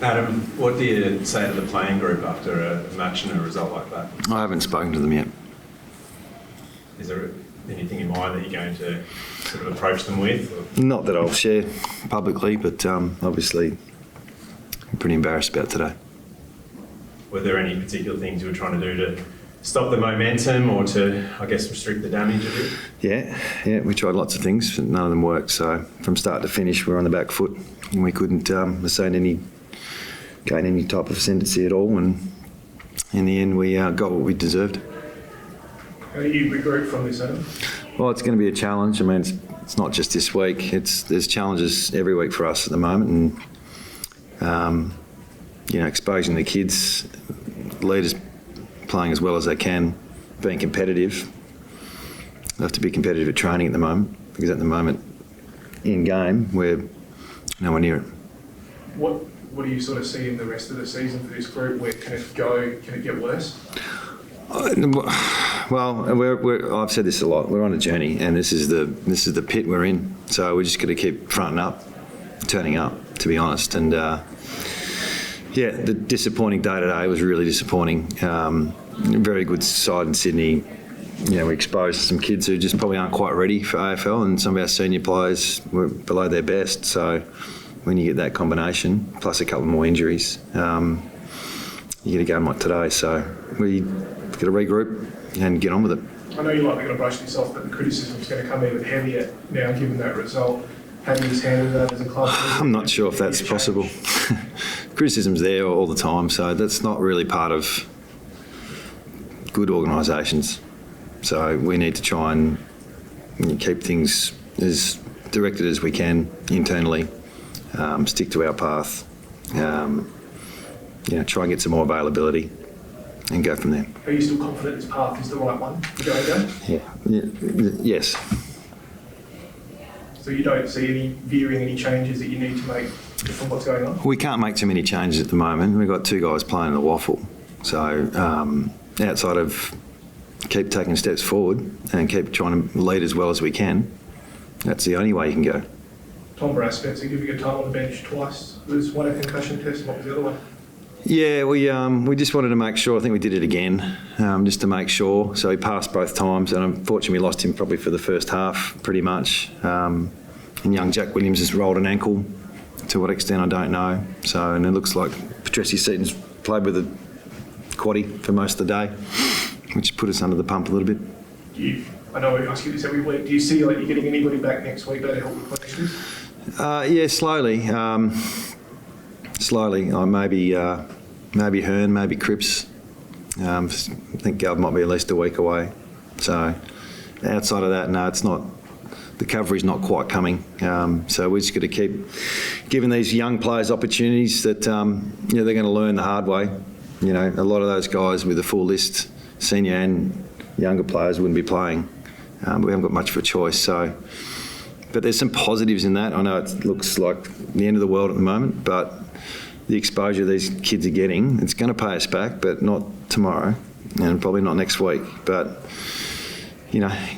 Adam, what do you say to the playing group after a match and a result like that? I haven't spoken to them yet. Is there anything in mind that you're going to sort of approach them with? Or? Not that I'll share publicly, but obviously I'm pretty embarrassed about today. Were there any particular things you were trying to do to stop the momentum or to, I guess, restrict the damage a bit? Yeah, we tried lots of things, but none of them worked. So from start to finish, we were on the back foot and we couldn't gain any type of ascendancy at all. And in the end, we got what we deserved. How do you regroup from this, Adam? Well, it's going to be a challenge. I mean, it's not just this week. There's challenges every week for us at the moment, and exposing the kids, leaders playing as well as they can, being competitive. They have to be competitive at training at the moment, because at the moment, in game, we're nowhere near it. What do you sort of see in the rest of the season for this group? Where can it go? Can it get worse? Well, I've said this a lot. We're on a journey, and this is the pit we're in. So we're just going to keep fronting up, turning up, to be honest. And the disappointing day today was really disappointing. Very good side in Sydney. We exposed some kids who just probably aren't quite ready for AFL, and some of our senior players were below their best. So when you get that combination, plus a couple more injuries, you get a game like today. So we got to regroup and get on with it. I know you're likely going to brush this off, but the criticism's going to come even heavier now, given that result. How do you handle that as a club? I'm not sure if that's possible. Criticism's there all the time, so that's not really part of good organisations. So we need to try and keep things as directed as we can internally, stick to our path, try and get some more availability and go from there. Are you still confident this path is the right one to go down? Yeah. Yes. So you don't see any changes that you need to make from what's going on? We can't make too many changes at the moment. We've got two guys playing the waffle. So outside of keep taking steps forward and keep trying to lead as well as we can, that's the only way you can go. Tom Brassford, giving a time on the bench twice. Was one a concussion test and what was the other one? Yeah, we just wanted to make sure. I think we did it again, just to make sure. So he passed both times, and unfortunately we lost him probably for the first half, pretty much. And young Jack Williams has rolled an ankle. To what extent, I don't know. So, and it looks like Patricia Seaton's played with a quaddie for most of the day, which put us under the pump a little bit. I know we ask you this every week. Do you see like you're getting anybody back next week to help with players? Yeah, slowly. Slowly. Maybe Hearn, maybe Cripps. I think Gov might be at least a week away. So outside of that, no, it's not. The recovery's not quite coming. So we're just going to keep giving these young players opportunities that they're going to learn the hard way. A lot of those guys with a full list, senior and younger players, wouldn't be playing. We haven't got much of a choice. So, but there's some positives in that. I know it looks like the end of the world at the moment, but the exposure these kids are getting, it's going to pay us back, but not tomorrow and probably not next week. But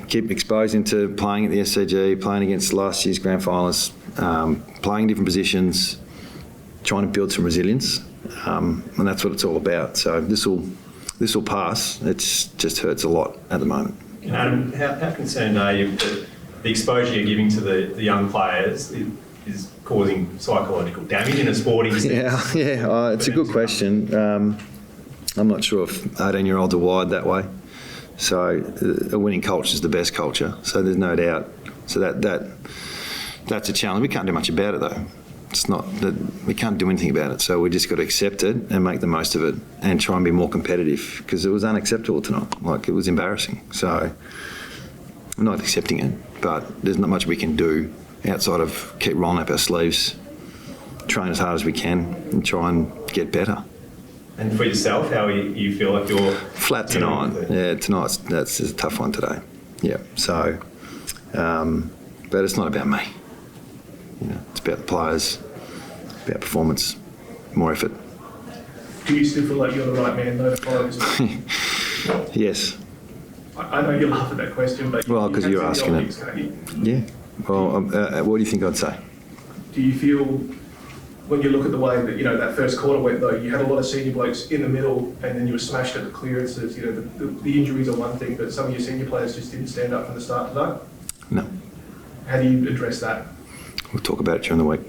keep exposing to playing at the SCG, playing against last year's grand finalists, playing different positions, trying to build some resilience, and that's what it's all about. So this will pass. It just hurts a lot at the moment. Adam, how concerned are you that the exposure you're giving to the young players is causing psychological damage in a sporting sense? Yeah. It's a good question. I'm not sure if 18-year-olds are wired that way. So a winning culture is the best culture. So there's no doubt. So that's a challenge. We can't do much about it though. It's not that we can't do anything about it. So we just got to accept it and make the most of it and try and be more competitive, because it was unacceptable tonight. Like, it was embarrassing. So I'm not accepting it, but there's not much we can do outside of keep rolling up our sleeves, train as hard as we can and try and get better. And for yourself, how you feel like you're flat tonight? Yeah, that's a tough one today. Yeah. So, but it's not about me. It's about the players, about performance, more effort. Do you still feel like you're the right man though to follow this? Yes. I know you laugh at that question, but because you're asking it. Yeah. Well, what do you think I'd say? Do you feel when you look at the way that, that first quarter went, though, you had a lot of senior blokes in the middle, and then you were smashed at the clearances. The injuries are one thing, but some of your senior players just didn't stand up from the start today. No, How do you address that? we'll talk about it during the week.